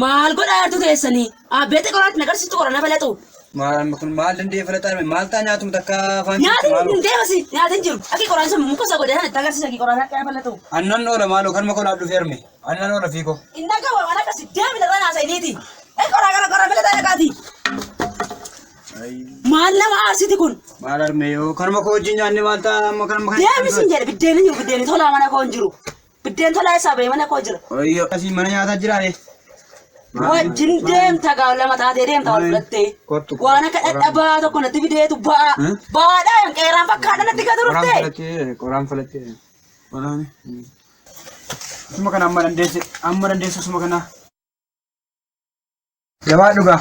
Maal godhaa jirtu teessanii? Beete qoraatti nagarsiistu qorana balatu. Maal dandee falataa maal taa nyaatum takka afaan Nyaati deemasi nyaatin jiru. Aki qoraan sun muka isa godhatan itti agarsiisa aki qoraan akka balatu. Annan oola maaloo kan makoon abduu ferme. Annan oola fiiko. Inna gawa mana kasi deemi dhala naasa iniiti. Qoraan balata dhaqaati. Maal nama aarsiti kun? Maal arme yoo kan makoo wajjin nyaanne maal taa amma kan makan. Deemi sin jedhe biddeen jiru biddeen tolaa mana koo hin jiru. Biddeen tolaa isaa ba'e mana koo jira. Oyyoo asii mana nyaataa jiraare. Wajjin deemta lama taatee deemta wal fudhattee. Waan akka dhadhabaa tokko natti fideetu ba'a. Baadhaan qeeraan fakkaata natti gaturte. Qoraan falattee. Qoraani. Suma kana amma dandeesse suma kana. Jabaa dhugaa.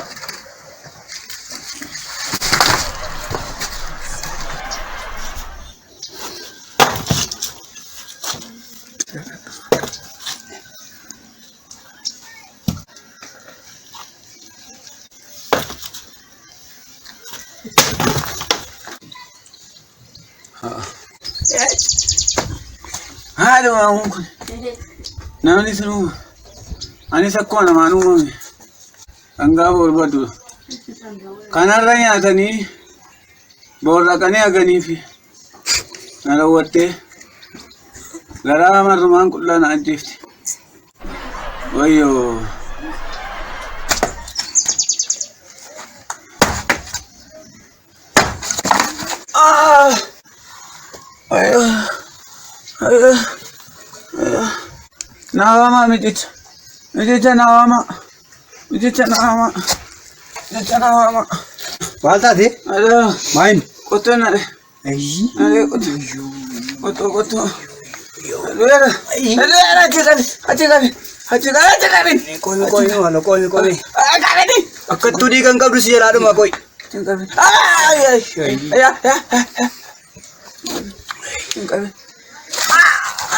Halo aku, nama ni semua, ani sakko nama anu mami, angga berbadu, kanaranya ada ni, borlakannya agak ni fi, nala wate, lara amar rumah kulla na anjif, wayo. Nama mijit nama. Balta deh. Aduh, Main. kotor nak. Aduh, kotor. Aduh, Koi. Aku tu di kan kau berusia lalu mak koi.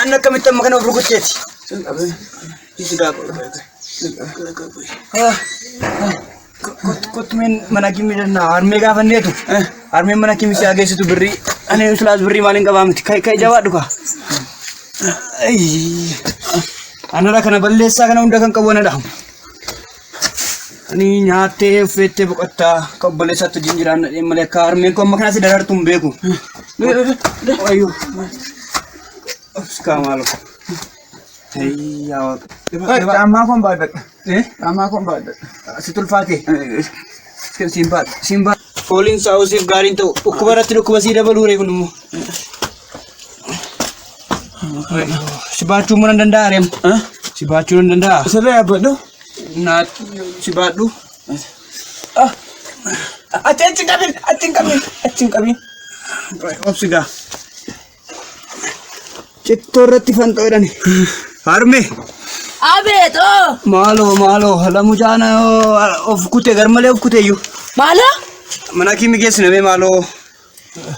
Anak kami tak makan obrol kucing. Sudah aku. Kau main mana kimi na army ka fan tu. Army mana kimi si agak situ beri. Ane usulas beri maling ka bam. Kai jawab duka. Anak kana balesa kana unda kan kawan ada. Ani nyate fete bukata kau balesa tu jinjiran mereka army ko makan nasi darar tumbe ku. Ayo. Sekarang malu. Hei, awak. Sama aku badak. Sama aku badak. Situl Fatih. Simbat. Calling sausif garin tu. Ukubarat tu ukubasi dah balu rey kunumu. Si bacu mana denda rem? Si bacu mana denda? Serai apa tu? Nat si batu. Acing kami. Opsiga. Cettor tifan to ida ni. Arme. Abe to. Malo. Halamu jana of kute garmale of kute yu. Malo? Mana kimi ges nebe malo.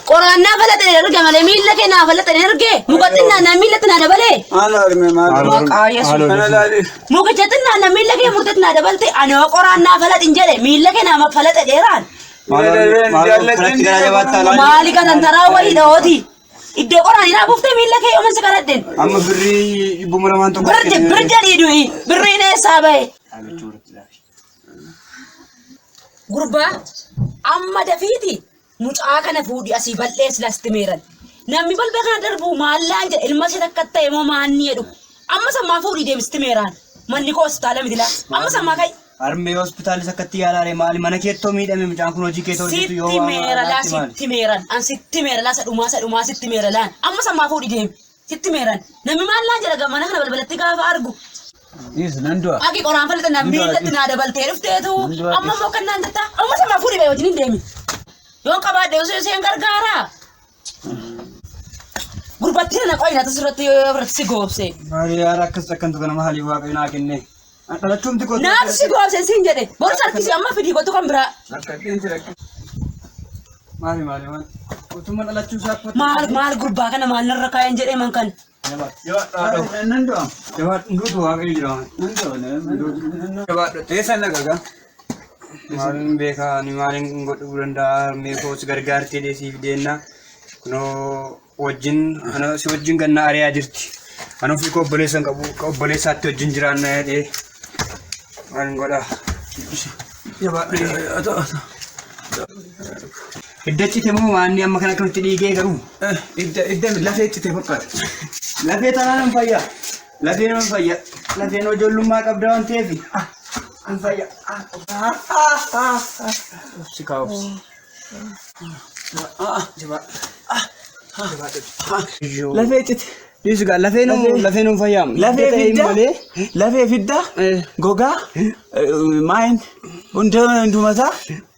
Qoraan na balate erge male miilla ke na balate erge. Mukatin na miilla tana dabale. Ala arme malo. Kana lali. Mukatin na miilla ke mukatin na dabalte. Ano qoraan na balate injere miilla ke na balate deran. Maali kan antara wali dawati. Iddoo qoraan ina buftee miilla kee yooma si kadhadden. Amma birrii bumuramaan tokko. Birja dhiidui birrii neessaa bahe. Gurbaa amma dafiiti mucaa kana fuudhi asii bal'ees lastimeeran. Namni balbala kana darbu maallaan jedhe ilma ishee takka ta'e moo maanni jedhu. Amma sammaa fuudhii deemstimeeraan manni koo hospitaala miti laa. Amma sammaa kai. Arme hospitaali sakkatti yaalaare maali mana keettoo miidhame mucaan kun hojii keettoo hojjetu yoo sittimeeran an sittimeera laa sadhumaa sittimeera laan amma sammaa fuudhi deemi sittimeeran namni maallaan jedha mana kana balbalatti gaafa argu. Nandua. Aki qoraan falata namni ilatti naa dabaltee dhufteetu amma moo kan naan jettaa amma sammaa fuudhi ba'e wajjin hin deemi. Yoon qabaadde osoo isheen gargaaraa. Gurbattiin na qoyina tasirratti si goobse. Maali yaara akkas akkantu kana maali waaqayyo naa kenne. Dhalachumti koo. Naaf si goobse siin jedhe boris harkisi amma fidii kottu kan biraa. Maali. Utuma dhalachuu saapatu. Maal gurbaa kana maal narra kaayan jedhee man kan. Nandua. Jawab ndutu waaqayyo jira. Jawab teessan nagaga. Maalin beekaa ni maalin godhuu danda'a meekoos gargaartee deesiif deennaa kunoo wajjin ana si wajjin ganna ariyaa jirti. Ana ofii koo obboleessan qabu obboleessaatti wajjin jiraannaa jedhee Maal godha? Jabaadhu. Iddachite moo waan amma kana akkamitti dhiigee garuu? Idda lafee ittite fakkaata. Lafee tanaan hin fayyaa. Lafeen hin fayyaa. Lafeen ijoollummaa qabda waan ta'eef hin fayyaa. Si kaa'u. Lafee ittite. Dhiisu gaa lafeen hin fayyaamu. Lafee fidda gogaa maayin hundumataa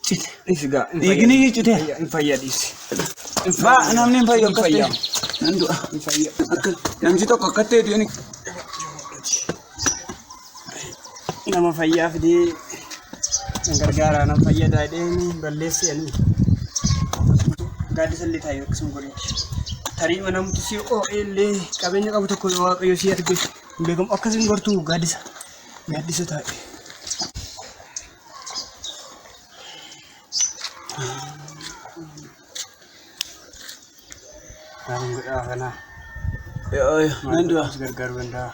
cite. Dhiisu gaa dhiigni cite. hin fayyaa dhiisi. Namni hin fayyu akkas ta'e. fayyaamu. Nan du'a. Hin fayyaa. Namni tokko akka ta'e Nama fayyaa fidee gargaaraa nama fayyadaa jedhee balleessee ani gaaddisa illee taa'ee akkasuma godhe. Tarii mana namti si illee qabeenya qabu tokko waaqayyo si arge hin beekamu akkasiin gortuu gaaddisa taa'e. Kan godhaa kanaa. nan du'a. Gargaaru danda'a.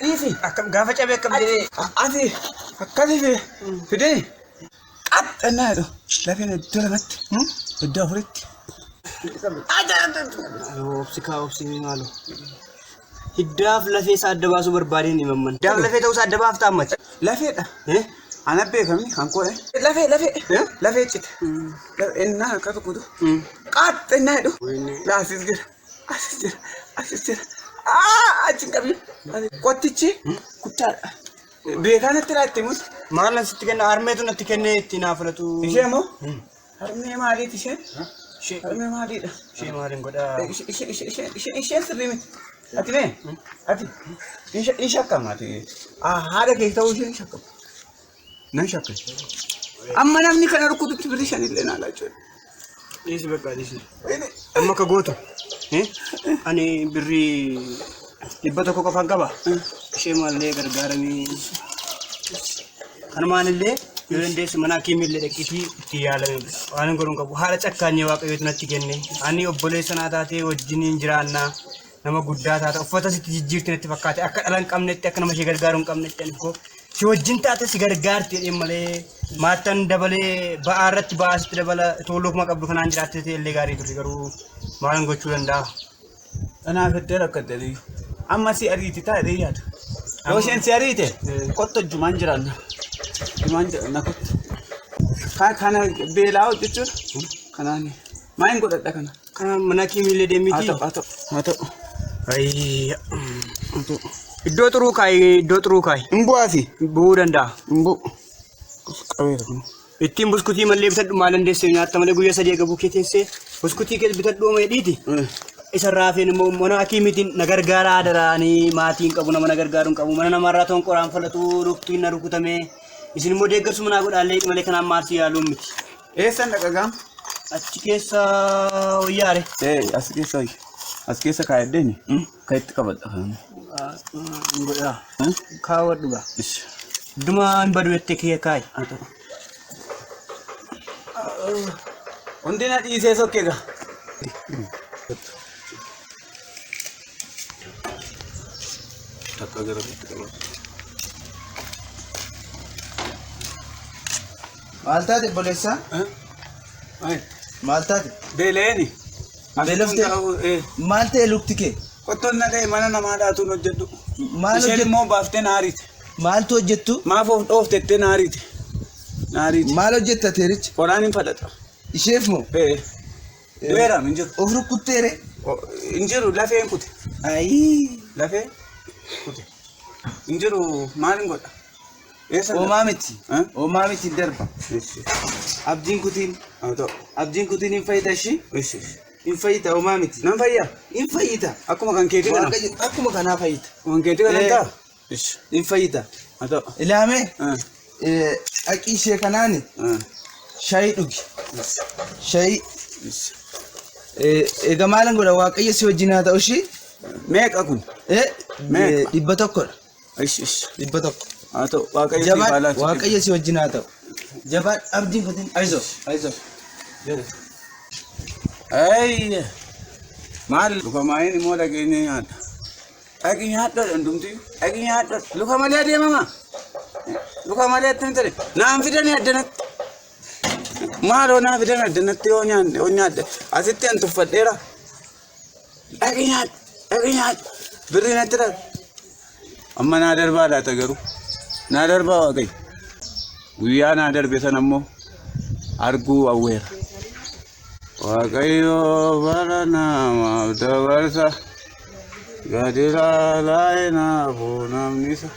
Dhiisi. Akkam gaafa cabee akkam jedhee. Ati akkasii fidee qaxxannaa jedhu lafeen iddoo lamatti iddoo afuritti. Obsi maaloo. Hiddaaf lafee isaa adda baasuu barbaadeen ni mamman. Hiddaaf lafee ta'uu isaa adda baaftaa ammati. Lafeedha. Ana beekamni kan koodhe. Lafee cite. Innaa akka tokkotu qaxxannaa jedhu laasis jira. Asis jira. Achi hin qabne. Qottichi guddaadha. Beekaa natti laatti muti. Maal natti kenna harmeetu natti kennee itti naa filatu. Ishee moo? Harmee maaliiti isheen? Harmee maaliidha? Ishee maaliin godhaa? Isheen sirrii miti. Ati mee? Ati hin shakkamati. Haadha kee ta'uu isheen shakkamu. Nan shakka. Amma namni kana rukututti birrii shanillee naa laachuu. Dhiisi bakka dhiisi. Amma akka gootu. Ani birrii 100 qofaan qaba. Ishee maallee gargaaramii. Kanumaanillee yoo dandeessu mana hakiimillee dhaqiitii itti yaalame. Waan godhuun qabu. Haala cakkaanyee waaqayyootu natti kenne. Ani obboleessa naa taatee wajjiniin jiraannaa. Nama guddaa taate uffata sitti jijjiirti natti fakkaate akka dhala hin qabnetti akka nama ishee gargaaruu hin qabnetti ani koo si wajjin taate si gargaarti jedhee malee maattan dabalee ba'aa irratti ba'aa sitti dabala tollookuma qabdu kanaan jiraatte illee gaarii turre garuu maal gochuu danda'a. Kanaaf iddoo rakkate amma si ariiti taa'ee yaada. Yoo isheen si ariite qotta jumaan jiraanna. Jumaan jiraanna qotta. Kana beelaa hojjechuudha. Kanaan maal godhadha kana. Kana mana hakiimillee deemiti. Haa ta'u. Iddoo xuruu kaayi. Hin bu'aasi. Bu'uu danda'a. Hin bu'u. Qabeera kun. Ittiin buskutii mallee bitadhu maal dandeessee nyaatta malee guyyaa sadii eega bukkee teessee buskutii keessa bitadhu dheedhiiti. Isa raafeen immoo mana hakiimitiin na gargaaraa daraanii maatiin qabu nama na gargaaruun qabu mana namarraa toon qoraan falatu ruktuun na rukutamee isin immoo deeggarsu manaa godhaallee malee kanaan maarsi yaaluun miti. Eessan dhaqagaam? Achi keessa wayyaare. As keessa kaayaddeeni kan itti qabadha. Hin godhaa. Kaawwadhu gaa. Duma hin badu jettee kee kaayi. Hundi na dhiisee sokkee gaa. Takka gara bitti qabadha. Maal taate boleessaa? Maal taate? Beeleeni. Beelofte? Maal ta'e lukti kee? Qottoon na ta'e mana namaa dhaatuun hojjedhu. Maal Isheen hojjettu? immoo baaftee naariite. Maaltu hojjettu? Maaf of dhooftettee naariite. Maal hojjetta teerichi? Qoraan hin fadhata. Isheef moo? Weeraam hin jiru. Of rukkutteere? Hin jiru lafeen kute. Ayii. Lafee kute. Hin jiru maal hin godha? Oomaa miti. Oomaa miti darba. Abdiin kutiin. Abdiin kutiin hin fayyita ishii? Hin fayyita oomaa miti. Nan fayyaa? Hin fayyita. Akkuma kan keetii kana? Akkuma kanaa fayyita. Kan keetii kana ta'a? Hin fayyita. Ilaamee dhaqii ishee kanaani shaayii dhugi. Shaayii. Egaa maalan godha waaqayyo si wajjin haa ta'u ishii? Meeqa kun? 100dha. 100. Haa ta'u waaqayyo si baalaati. Waaqayyo si wajjin haa ta'u. Jabaan abdiin kutiin. Ayizoo. Maal dhufa maayin immoo dhageenya nyaadha. Dhaqi nyaadhu hundumti. Dhaqi nyaadhu. Luka malee adeemama. Luka malee attin ture. Naan fidanii addanatti. Maaloo naa fidan addanatti yoo nyaadde. Asitti an tuffadheera. Dhaqi nyaadhu. Dhaqi nyaadhu. Birri natti dha. Amma naa darbaa laata garuu. Naa darbaa waaqayyo. Guyyaa naa darbe sana ammoo arguu awweera. Waaqayyo bara namaaf dabarsa. Gadi laalaa naafuu namni isa.